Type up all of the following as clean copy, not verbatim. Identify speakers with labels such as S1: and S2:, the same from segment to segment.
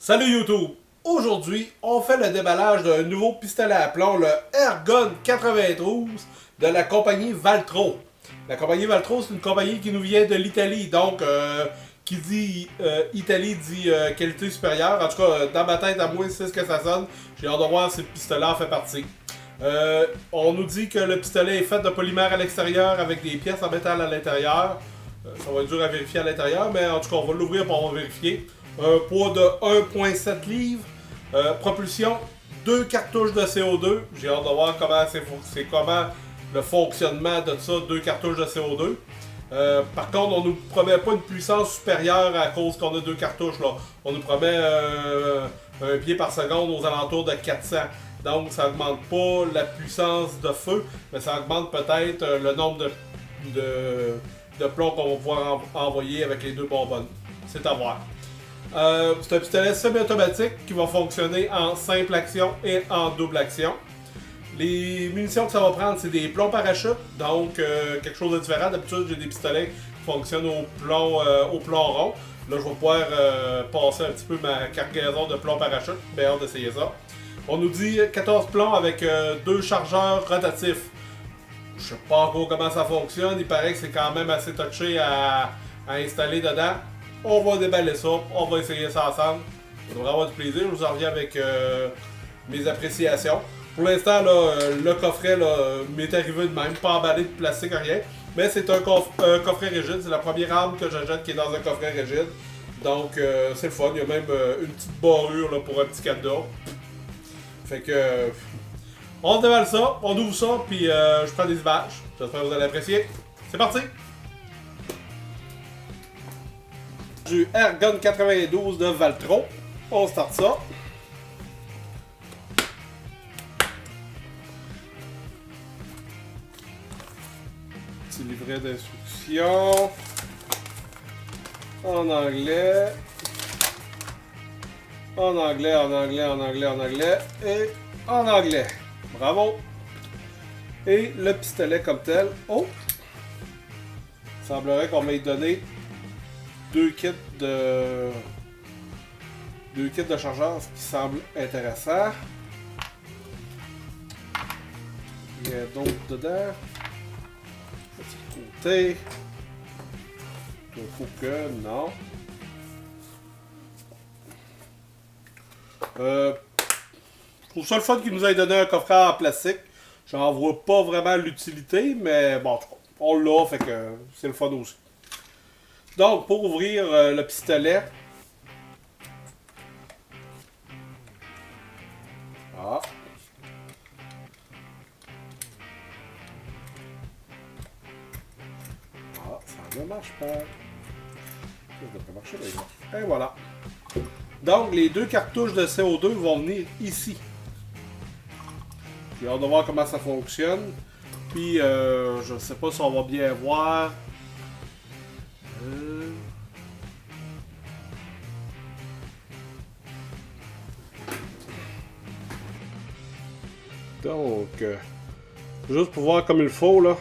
S1: Salut YouTube! Aujourd'hui, on fait le déballage d'un nouveau pistolet à plomb, le Airgun 92 de la compagnie Valtro. La compagnie Valtro, c'est une compagnie qui nous vient de l'Italie, donc qui dit Italie dit qualité supérieure. En tout cas, dans ma tête, à moi, c'est ce que ça sonne. J'ai hâte de voir si le pistolet en fait partie. On nous dit que le pistolet est fait de polymère à l'extérieur avec des pièces en métal à l'intérieur. Ça va être dur à vérifier à l'intérieur, mais en tout cas, on va l'ouvrir pour vérifier. Un poids de 1,7 livres. Propulsion, 2 cartouches de CO2. J'ai hâte de voir comment comment le fonctionnement de ça, 2 cartouches de CO2. Par contre, on nous promet pas une puissance supérieure à cause qu'on a 2 cartouches. Là. On nous promet un pied par seconde aux alentours de 400. Donc, ça augmente pas la puissance de feu, mais ça augmente peut-être le nombre de plombs qu'on va pouvoir envoyer avec les 2 bonbonnes. C'est à voir. C'est un pistolet semi-automatique qui va fonctionner en simple action et en double action. Les munitions que ça va prendre, c'est des plombs parachutes, donc quelque chose de différent. D'habitude, j'ai des pistolets qui fonctionnent au plomb rond. Là, je vais pouvoir passer un petit peu ma cargaison de plomb parachute. Bien hâte d'essayer ça. On nous dit 14 plombs avec 2 chargeurs rotatifs. Je sais pas encore comment ça fonctionne. Il paraît que c'est quand même assez touché à installer dedans. On va déballer ça, on va essayer ça ensemble. Ça devrait avoir du plaisir, je vous en reviens avec mes appréciations. Pour l'instant, le coffret m'est arrivé de même, pas emballé de plastique, rien. Mais c'est un coffret rigide, c'est la première arme que j'achète qui est dans un coffret rigide. Donc c'est le fun, il y a même une petite barrure là, pour un petit cadeau. Fait que on déballe ça, on ouvre ça, puis je prends des images. J'espère que vous allez apprécier. C'est parti! Du Airgun 92 de Valtro. On start ça. Petit livret d'instructions. En anglais. En anglais, en anglais, en anglais, en anglais. Et en anglais. Bravo. Et le pistolet comme tel. Oh! Il semblerait qu'on m'ait donné 2 kits de chargeurs, ce qui semble intéressant. Il y a d'autres dedans. Petit côté. Il faut que non. Je trouve ça le fun qu'il nous ait donné un coffret en plastique. J'en vois pas vraiment l'utilité, mais bon, on l'a, fait que c'est le fun aussi. Donc, pour ouvrir le pistolet, ça ne marche pas. Ça devrait marcher d'ailleurs. Et voilà. Donc, les 2 cartouches de CO2 vont venir ici. J'ai hâte de voir comment ça fonctionne. Puis, je ne sais pas si on va bien voir. Donc, juste pour voir comme il faut là.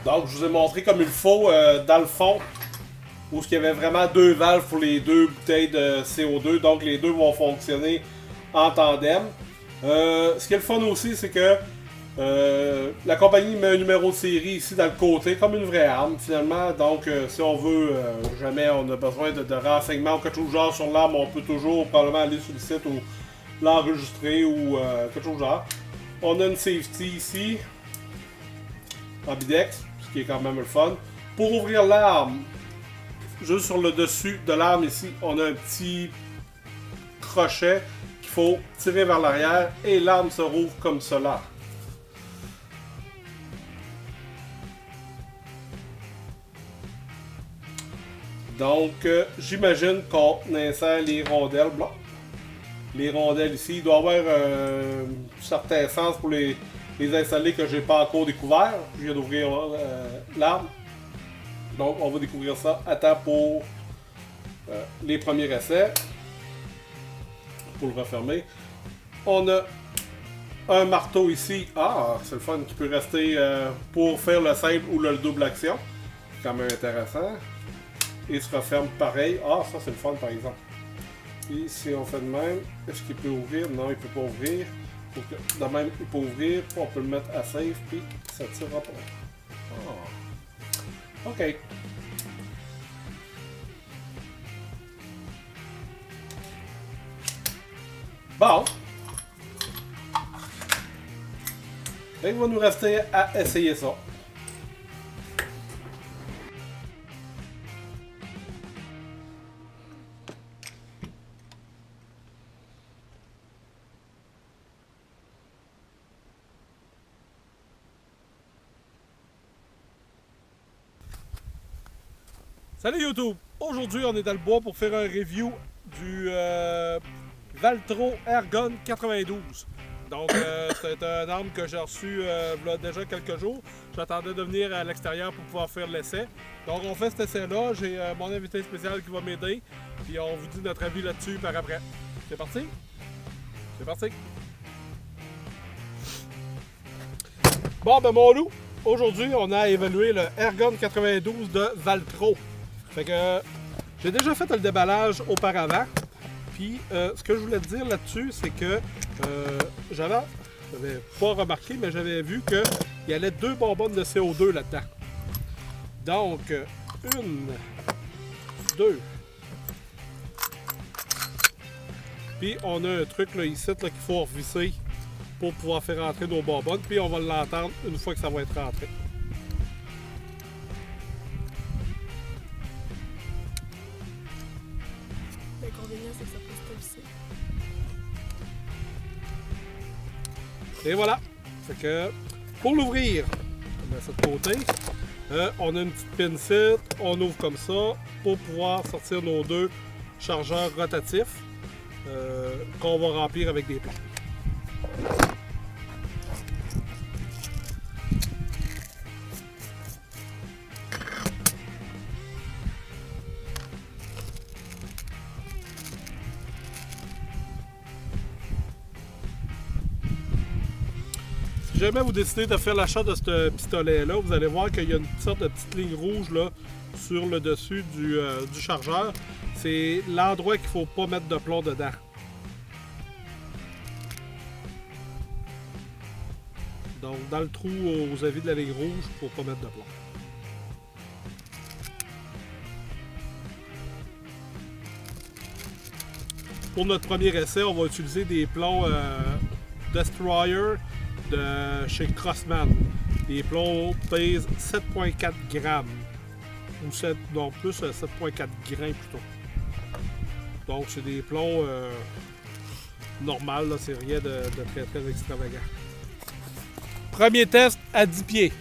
S1: Donc, je vous ai montré comme il faut dans le fond où il y avait vraiment 2 valves pour les 2 bouteilles de CO2. Donc, les 2 vont fonctionner en tandem. Ce qui est le fun aussi, c'est que la compagnie met un numéro de série ici dans le côté, comme une vraie arme finalement. Donc, si on veut, jamais on a besoin de renseignements ou quelque chose genre sur l'arme, on peut toujours probablement aller sur le site ou l'enregistrer ou quelque chose genre. On a une safety ici, ambidex, ce qui est quand même le fun. Pour ouvrir l'arme, juste sur le dessus de l'arme ici, on a un petit crochet qu'il faut tirer vers l'arrière et l'arme se rouvre comme cela. Donc, j'imagine qu'on insère les rondelles blancs. les rondelles ici. Il doit y avoir un certain sens pour les installer que j'ai pas encore découvert. Je viens d'ouvrir l'arme. Donc on va découvrir ça à temps pour les premiers essais. Pour le refermer. On a un marteau ici. Ah, c'est le fun qui peut rester pour faire le simple ou le double action. C'est quand même intéressant. Et se referme pareil. Ah, ça c'est le fun par exemple. Et si on fait de même, est-ce qu'il peut ouvrir? Non, il peut pas ouvrir. De même, il peut ouvrir. On peut le mettre à safe, puis ça tirera pas. Ah. Ok. Bon. Là, il va nous rester à essayer ça. Salut YouTube! Aujourd'hui, on est dans le bois pour faire un review du Valtro Airgun 92. Donc, c'est une arme que j'ai reçue il y a déjà quelques jours. J'attendais de venir à l'extérieur pour pouvoir faire l'essai. Donc, on fait cet essai-là. J'ai mon invité spécial qui va m'aider. Puis, on vous dit notre avis là-dessus par après. C'est parti? C'est parti! Bon, ben mon loup, aujourd'hui, on a évalué le Airgun 92 de Valtro. Fait que j'ai déjà fait le déballage auparavant. Puis ce que je voulais te dire là-dessus, c'est que j'avais pas remarqué, mais j'avais vu qu'il y allait 2 bonbonnes de CO2 là-dedans. Donc, 1, 2. Puis on a un truc là, ici là, qu'il faut revisser pour pouvoir faire rentrer nos bonbonnes. Puis on va l'entendre une fois que ça va être rentré.
S2: C'est que ça peut se tasser.
S1: Et voilà. Fait que pour l'ouvrir, on met ça de côté. On a une petite pincette, on ouvre comme ça pour pouvoir sortir nos 2 chargeurs rotatifs qu'on va remplir avec des plombs. Si jamais vous décidez de faire l'achat de ce pistolet-là, vous allez voir qu'il y a une sorte de petite ligne rouge là, sur le dessus du chargeur. C'est l'endroit qu'il ne faut pas mettre de plomb dedans. Donc, dans le trou aux avis de la ligne rouge, il ne faut pas mettre de plomb. Pour notre premier essai, on va utiliser des plombs Destroyer de chez Crossman. Les plombs pèsent 7,4 grammes. Ou 7, non, plus 7,4 grains plutôt. Donc c'est des plombs normaux, c'est rien de très très extravagant. Premier test à 10 pieds.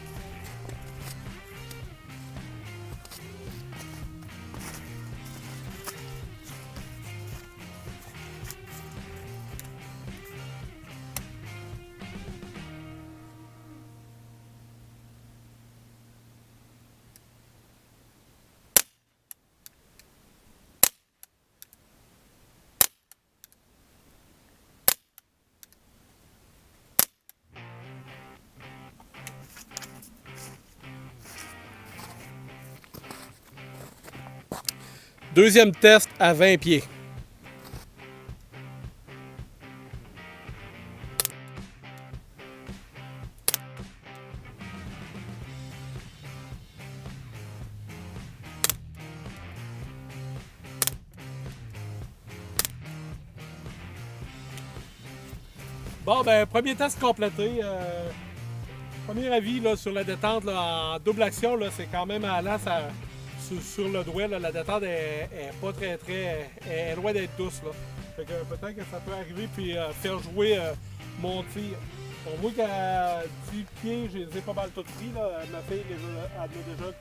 S1: Deuxième test à 20 pieds. Bon, ben, premier test complété. Premier avis là, sur la détente là, en double action, c'est quand même allant sur le doigt. Là, la détente est pas très est loin d'être douce. Là. Fait que peut-être que ça peut arriver puis faire jouer mon tir. On voit qu'à 10 pieds, je les ai pas mal tout pris. Là. Ma fille elle a déjà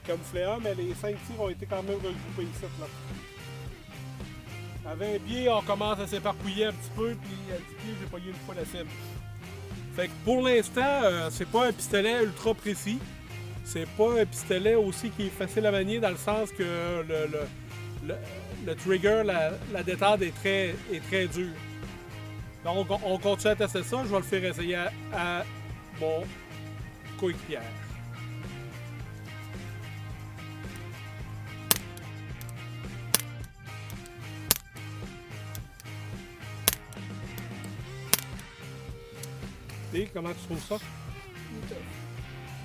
S1: camouflé un, mais les 5 tirs ont été quand même regroupés ici. Là. À 20 pieds, on commence à s'éparpiller un petit peu, puis à 10 pieds, j'ai pogné une fois la cible. Fait que pour l'instant, c'est pas un pistolet ultra précis. C'est pas un pistolet aussi qui est facile à manier dans le sens que le trigger, la détente est très dure. Donc on continue à tester ça. Je vais le faire essayer à mon coéquipier. Et comment tu trouves ça?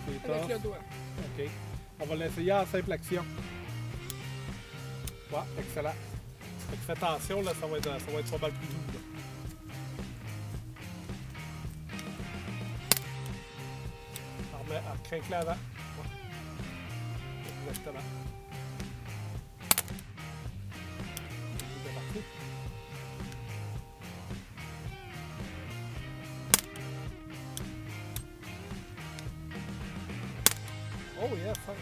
S1: C'est
S2: Avec
S1: tough.
S2: le doigt.
S1: OK. On va l'essayer en simple action. Ouais, excellent. Fait que fais attention, là, ça va être pas mal plus doux. Là. Crinque l'avant. Ouais. Exactement. C'est parti. Oh yeah, fine.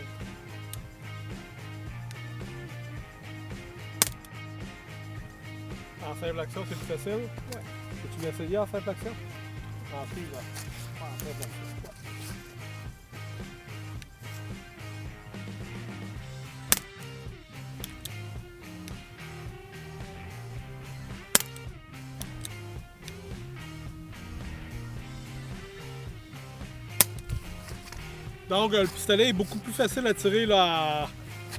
S1: En simple action, c'est plus facile?
S2: Ouais.
S1: Peux-tu l'essayer en simple action? En prise, là. En simple action. Ouais. Donc, le pistolet est beaucoup plus facile à tirer là,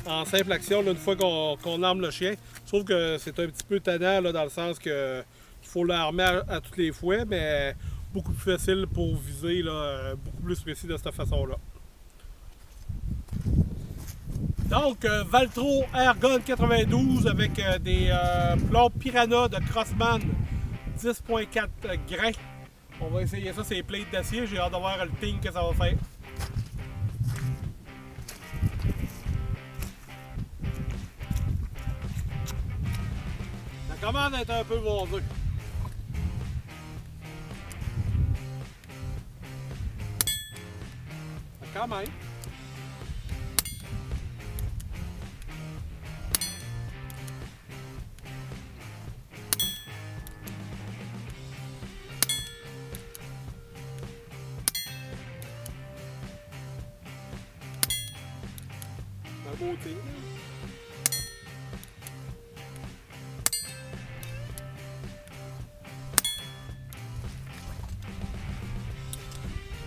S1: en simple action là, une fois qu'on arme le chien. Je trouve que c'est un petit peu tannant là, dans le sens que il faut l'armer à toutes les fois, mais beaucoup plus facile pour viser, là, beaucoup plus précis de cette façon-là. Donc, Valtro Airgun 92 avec des plombs Piranha de Crossman 10.4 grains. On va essayer ça, c'est les plates d'acier. J'ai hâte de voir le ping que ça va faire. Ça commence à être un peu bronzé. Quand même. Un beau tir.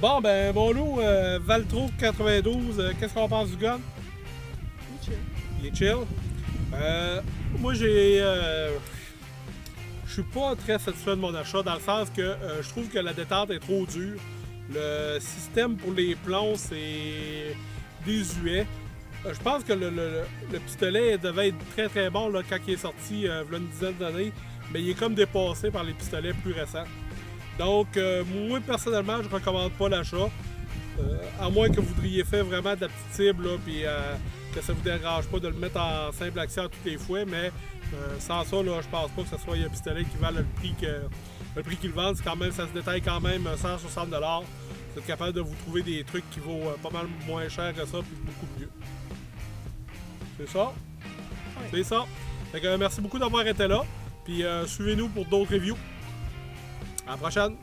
S1: Bon, ben, mon loup, Valtro 92, qu'est-ce qu'on pense du gun? Il est chill. Moi, je suis pas très satisfait de mon achat dans le sens que je trouve que la détente est trop dure. Le système pour les plombs, c'est désuet. Je pense que le pistolet devait être très très bon là, quand il est sorti il y a une dizaine d'années, mais il est comme dépassé par les pistolets plus récents. Donc, moi, personnellement, je ne recommande pas l'achat. À moins que vous voudriez faire vraiment de la petite cible, puis que ça ne vous dérange pas de le mettre en simple action à tous les fois. Mais sans ça, là, je pense pas que ce soit un pistolet qui vale le prix qu'ils vendent. Quand même, ça se détaille quand même 160 $. Vous êtes capable de vous trouver des trucs qui vaut pas mal moins cher que ça, puis beaucoup mieux. C'est ça?
S2: Ouais.
S1: C'est ça. Fait que, merci beaucoup d'avoir été là. Puis suivez-nous pour d'autres reviews. À la prochaine!